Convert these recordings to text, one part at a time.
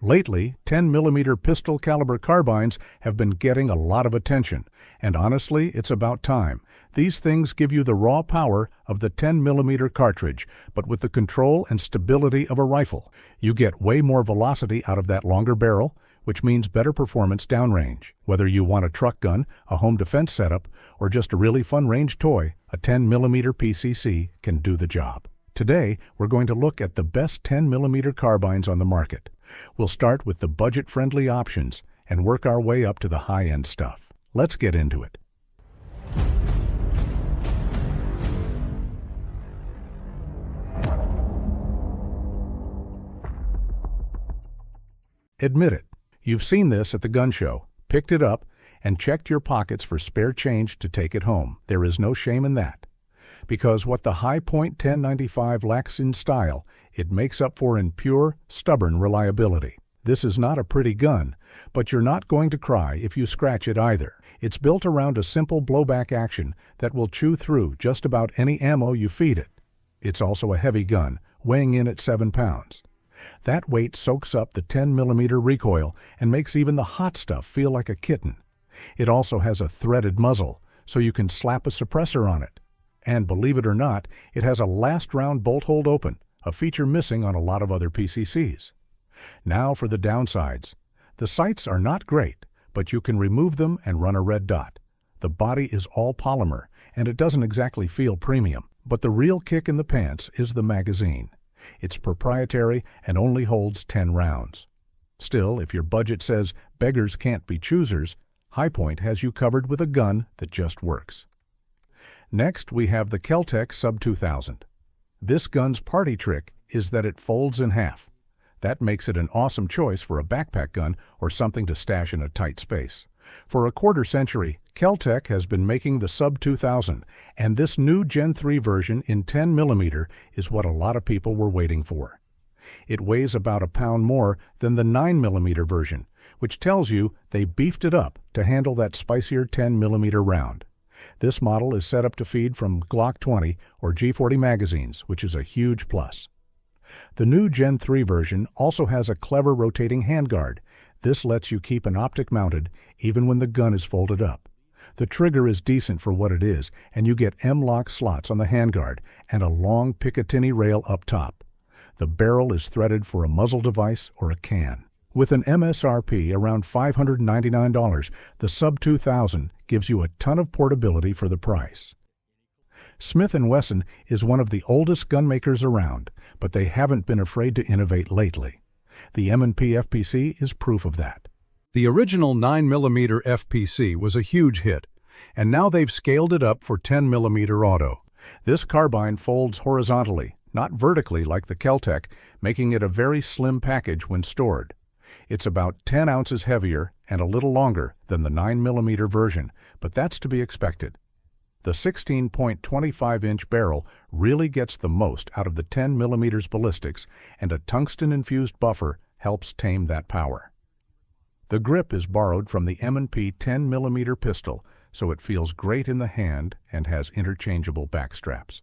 Lately, 10mm pistol caliber carbines have been getting a lot of attention, and honestly, it's about time. These things give you the raw power of the 10mm cartridge, but with the control and stability of a rifle. You get way more velocity out of that longer barrel, which means better performance downrange. Whether you want a truck gun, a home defense setup, or just a really fun range toy, a 10mm PCC can do the job. Today, we're going to look at the best 10mm carbines on the market. We'll start with the budget-friendly options and work our way up to the high-end stuff. Let's get into it. Admit it, you've seen this at the gun show, picked it up, and checked your pockets for spare change to take it home. There is no shame in that. Because what the Hi-Point 1095 lacks in style, it makes up for in pure, stubborn reliability. This is not a pretty gun, but you're not going to cry if you scratch it either. It's built around a simple blowback action that will chew through just about any ammo you feed it. It's also a heavy gun, weighing in at 7 pounds. That weight soaks up the 10mm recoil and makes even the hot stuff feel like a kitten. It also has a threaded muzzle, so you can slap a suppressor on it. And believe it or not, it has a last round bolt hold open, a feature missing on a lot of other PCCs. Now for the downsides. The sights are not great, but you can remove them and run a red dot. The body is all polymer, and it doesn't exactly feel premium. But the real kick in the pants is the magazine. It's proprietary and only holds 10 rounds. Still, if your budget says beggars can't be choosers, Hi-Point has you covered with a gun that just works. Next, we have the Kel-Tec Sub2000. This gun's party trick is that it folds in half. That makes it an awesome choice for a backpack gun or something to stash in a tight space. For a quarter century, Kel-Tec has been making the Sub2000, and this new Gen 3 version in 10mm is what a lot of people were waiting for. It weighs about a pound more than the 9mm version, which tells you they beefed it up to handle that spicier 10mm round. This model is set up to feed from Glock 20 or G40 magazines, which is a huge plus. The new Gen 3 version also has a clever rotating handguard. This lets you keep an optic mounted even when the gun is folded up. The trigger is decent for what it is, and you get M-lock slots on the handguard and a long Picatinny rail up top. The barrel is threaded for a muzzle device or a can. With an MSRP around $599, the Sub2000 gives you a ton of portability for the price. Smith & Wesson is one of the oldest gun makers around, but they haven't been afraid to innovate lately. The M&P FPC is proof of that. The original 9mm FPC was a huge hit, and now they've scaled it up for 10mm auto. This carbine folds horizontally, not vertically like the Kel-Tec, making it a very slim package when stored. It's about 10 ounces heavier and a little longer than the 9mm version, but that's to be expected. The 16.25-inch barrel really gets the most out of the 10mm ballistics, and a tungsten-infused buffer helps tame that power. The grip is borrowed from the M&P 10mm pistol, so it feels great in the hand and has interchangeable back straps.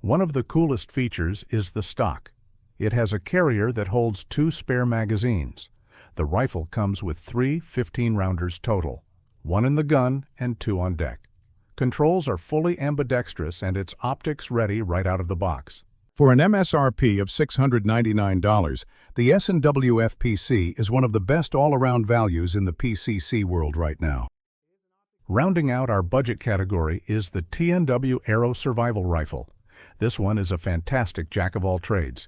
One of the coolest features is the stock. It has a carrier that holds 2 spare magazines. The rifle comes with 3 15-rounders total, 1 in the gun and 2 on deck. Controls are fully ambidextrous and it's optics ready right out of the box. For an MSRP of $699, the S&W FPC is one of the best all-around values in the PCC world right now. Rounding out our budget category is the T&W Aero survival rifle. This one is a fantastic jack-of-all-trades.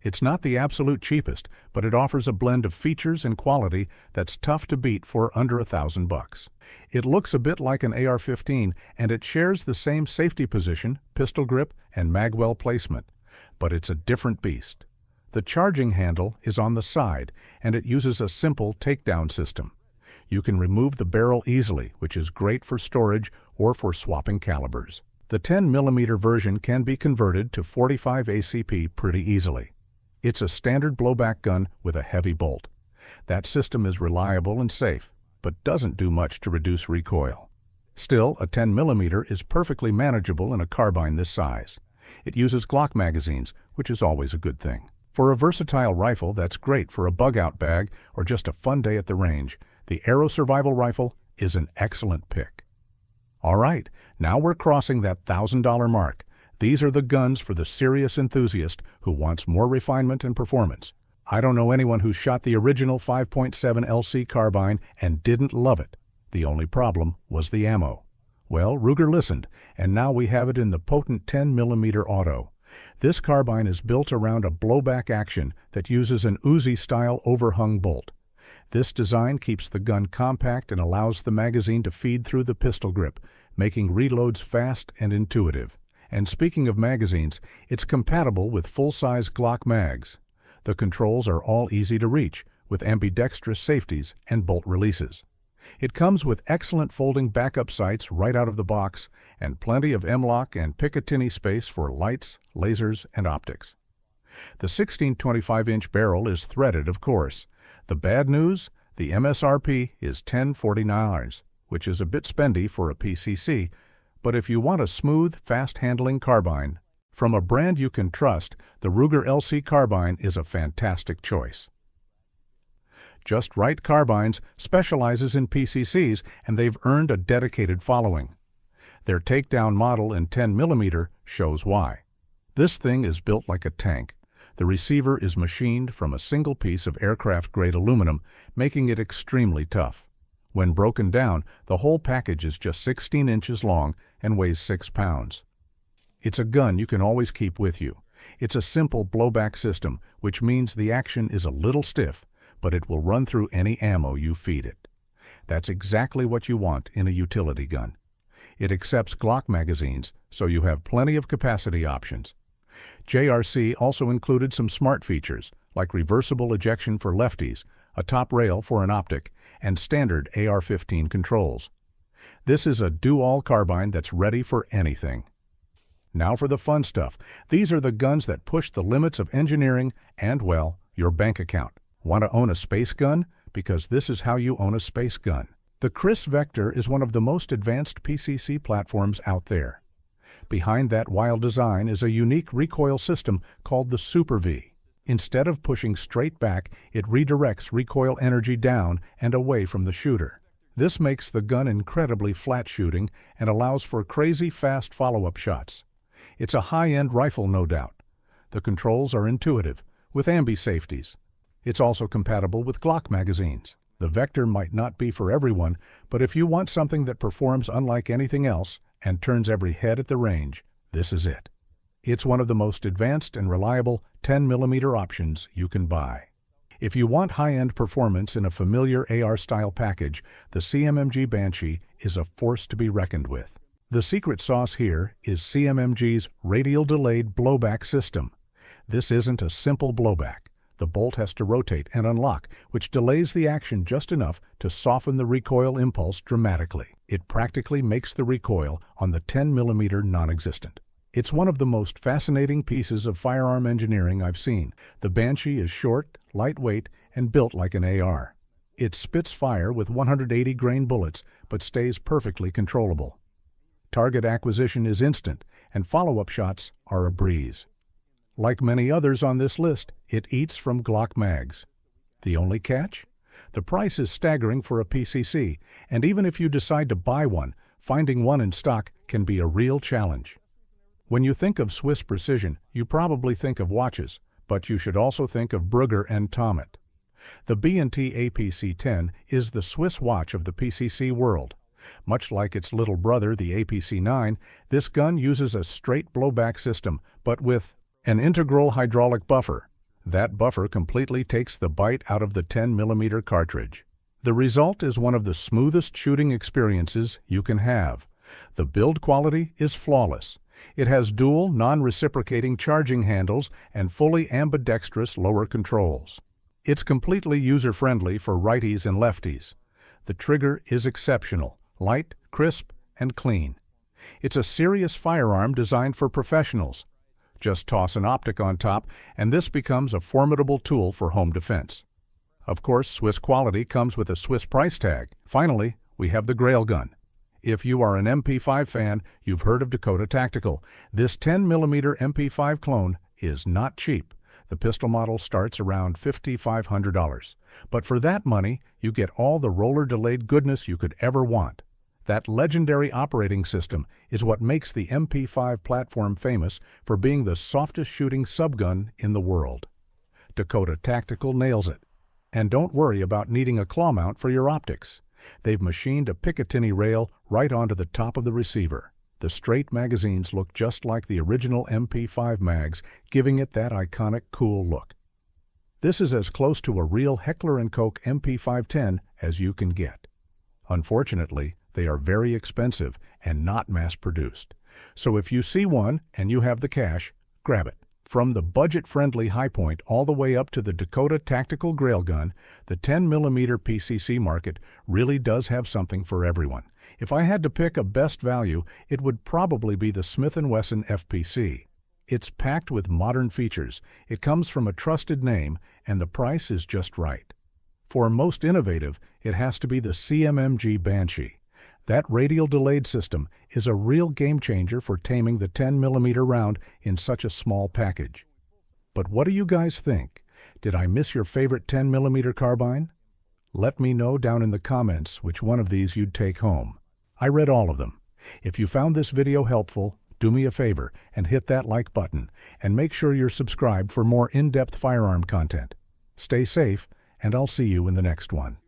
It's not the absolute cheapest, but it offers a blend of features and quality that's tough to beat for under $1,000. It looks a bit like an AR-15, and it shares the same safety position, pistol grip, and magwell placement. But it's a different beast. The charging handle is on the side, and it uses a simple takedown system. You can remove the barrel easily, which is great for storage or for swapping calibers. The 10mm version can be converted to 45 ACP pretty easily. It's a standard blowback gun with a heavy bolt. That system is reliable and safe, but doesn't do much to reduce recoil. Still, a 10mm is perfectly manageable in a carbine this size. It uses Glock magazines, which is always a good thing. For a versatile rifle that's great for a bug-out bag or just a fun day at the range, the Aero survival rifle is an excellent pick. All right, now we're crossing that $1,000 mark. These are the guns for the serious enthusiast who wants more refinement and performance. I don't know anyone who shot the original 5.7 LC carbine and didn't love it. The only problem was the ammo. Well, Ruger listened, and now we have it in the potent 10mm auto. This carbine is built around a blowback action that uses an Uzi-style overhung bolt. This design keeps the gun compact and allows the magazine to feed through the pistol grip, making reloads fast and intuitive. And speaking of magazines, it's compatible with full-size Glock mags. The controls are all easy to reach, with ambidextrous safeties and bolt releases. It comes with excellent folding backup sights right out of the box and plenty of M-LOK and Picatinny space for lights, lasers, and optics. The 16-25-inch barrel is threaded, of course. The bad news? The MSRP is $1049, which is a bit spendy for a PCC, but if you want a smooth, fast-handling carbine, from a brand you can trust, the Ruger LC Carbine is a fantastic choice. Just Right Carbines specializes in PCCs, and they've earned a dedicated following. Their Takedown model in 10mm shows why. This thing is built like a tank. The receiver is machined from a single piece of aircraft-grade aluminum, making it extremely tough. When broken down, the whole package is just 16 inches long and weighs 6 pounds. It's a gun you can always keep with you. It's a simple blowback system, which means the action is a little stiff, but it will run through any ammo you feed it. That's exactly what you want in a utility gun. It accepts Glock magazines, so you have plenty of capacity options. JRC also included some smart features, like reversible ejection for lefties, a top rail for an optic, and standard AR-15 controls. This is a do-all carbine that's ready for anything. Now for the fun stuff. These are the guns that push the limits of engineering and, well, your bank account. Want to own a space gun? Because this is how you own a space gun. The Kriss Vector is one of the most advanced PCC platforms out there. Behind that wild design is a unique recoil system called the Super V. Instead of pushing straight back, it redirects recoil energy down and away from the shooter. This makes the gun incredibly flat shooting and allows for crazy fast follow-up shots. It's a high-end rifle, no doubt. The controls are intuitive, with ambi safeties. It's also compatible with Glock magazines. The Vector might not be for everyone, but if you want something that performs unlike anything else and turns every head at the range, this is it. It's one of the most advanced and reliable 10mm options you can buy. If you want high-end performance in a familiar AR-style package, the CMMG Banshee is a force to be reckoned with. The secret sauce here is CMMG's radial delayed blowback system. This isn't a simple blowback. The bolt has to rotate and unlock, which delays the action just enough to soften the recoil impulse dramatically. It practically makes the recoil on the 10mm non-existent. It's one of the most fascinating pieces of firearm engineering I've seen. The Banshee is short, lightweight, and built like an AR. It spits fire with 180-grain bullets, but stays perfectly controllable. Target acquisition is instant, and follow-up shots are a breeze. Like many others on this list, it eats from Glock mags. The only catch? The price is staggering for a PCC, and even if you decide to buy one, finding one in stock can be a real challenge. When you think of Swiss precision, you probably think of watches, but you should also think of Brugger and Tomet. The B&T APC10 is the Swiss watch of the PCC world. Much like its little brother, the APC9, this gun uses a straight blowback system, but with an integral hydraulic buffer. That buffer completely takes the bite out of the 10mm cartridge. The result is one of the smoothest shooting experiences you can have. The build quality is flawless. It has dual, non-reciprocating charging handles and fully ambidextrous lower controls. It's completely user-friendly for righties and lefties. The trigger is exceptional, light, crisp, and clean. It's a serious firearm designed for professionals. Just toss an optic on top, and this becomes a formidable tool for home defense. Of course, Swiss quality comes with a Swiss price tag. Finally, we have the Grail gun. If you are an MP5 fan, you've heard of Dakota Tactical. This 10mm MP5 clone is not cheap, The pistol model starts around $5,500. But for that money, you get all the roller-delayed goodness you could ever want. That legendary operating system is what makes the MP5 platform famous for being the softest-shooting subgun in the world. Dakota Tactical nails it. And don't worry about needing a claw mount for your optics. They've machined a Picatinny rail right onto the top of the receiver. The straight magazines look just like the original MP5 mags, giving it that iconic cool look. This is as close to a real Heckler & Koch MP510 as you can get. Unfortunately, they are very expensive and not mass-produced. So if you see one and you have the cash, grab it. From the budget-friendly Hi-Point all the way up to the Dakota Tactical Grail gun, the 10mm PCC market really does have something for everyone. If I had to pick a best value, it would probably be the Smith & Wesson FPC. It's packed with modern features, it comes from a trusted name, and the price is just right. For most innovative, it has to be the CMMG Banshee. That radial delayed system is a real game-changer for taming the 10mm round in such a small package. But what do you guys think? Did I miss your favorite 10mm carbine? Let me know down in the comments which one of these you'd take home. I read all of them. If you found this video helpful, do me a favor and hit that like button, and make sure you're subscribed for more in-depth firearm content. Stay safe, and I'll see you in the next one.